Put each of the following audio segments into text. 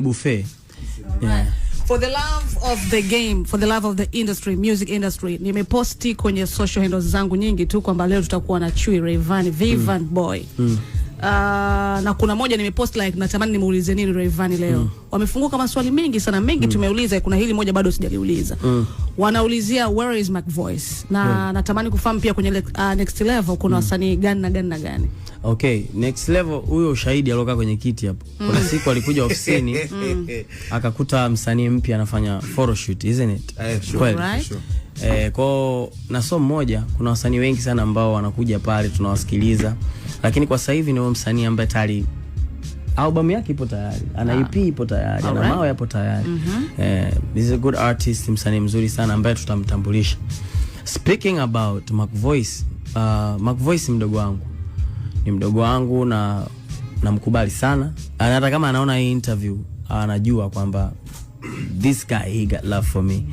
Buffet. Yeah. For the love of the game, for the love of the industry, music industry, nimeposti kwenye social handles zangu nyingi tu kwamba leo tutakuwa na Chui Rayvanny, Vivan Boy. Na kuna moja nimepost like natamani nimuulize nini Rayvanny leo. Wamefunguka maswali mengi sana, mengi tumeuliza, kuna hili moja bado sijaliuliza. Wanaulizia where is Mac Voice? Na natamani kufahamu pia kwenye next level kuna wasanii gani na gani na gani. Okay, next level huyo ushahidi aloka kwenye kiti hapo. Kuna siku alikuja ofisini akakuta msanii mpya anafanya photoshoot, isn't it? Sure. Right? Kwa na so mmoja kuna wasanii wengi sana ambao wanakuja pale tunawasikiliza. Lakini kwa sasa hivi ni huyo msanii ambaye tayari album yake ipo tayari, ana EP ipo tayari, ana mawe yapo tayari. He's a good artist, msanii mzuri sana ambaye tutamtambulisha. Speaking about Mac Voice, Mac Voice ni mdogo wangu na namkubali sana. Hata kama anaona hii interview anajua kwamba this guy he got love for me.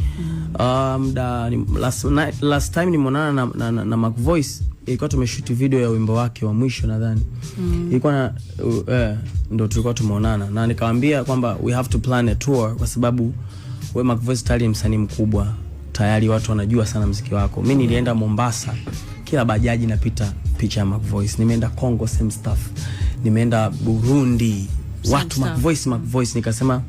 Last time nimeonana na Mac Voice ilikuwa tumeshoot video ya wimbo wake wa mwisho nadhani. Ilikuwa ndo tulikuwa tumeonana na nikamwambia kwamba we have to plan a tour kwa sababu we Mac Voice tayari msanii mkubwa, tayari watu wanajua sana muziki wako. Mimi nilienda Mombasa, kila bajaji napita picha ya Mac Voice. Nimeenda Congo, same stuff. Nimeenda Burundi, watu Mac Voice. Nikasema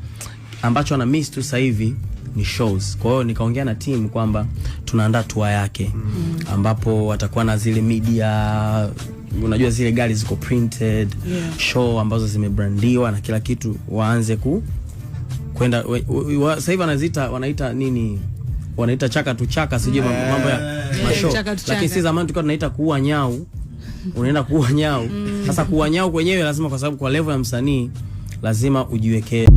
ambacho ana miss tu sasa hivi ni shows. Kwa hiyo nikaongea na team kwamba tunaandaa tour yake ambapo watakuwa na zile media, unajua zile gari ziko printed, show ambazo zimebrandiwa na kila kitu, waanze kwenda sasa hivi wanaita nini? Wanaita chaka tu chaka, sijui mambo ya mashow. Lakini si zamani tulikuwa tunaita kuua nyau. Unaenda kuua nyau. Sasa kuua nyau kwenyewe lazima, kwa sababu kwa level ya msanii lazima ujiwekee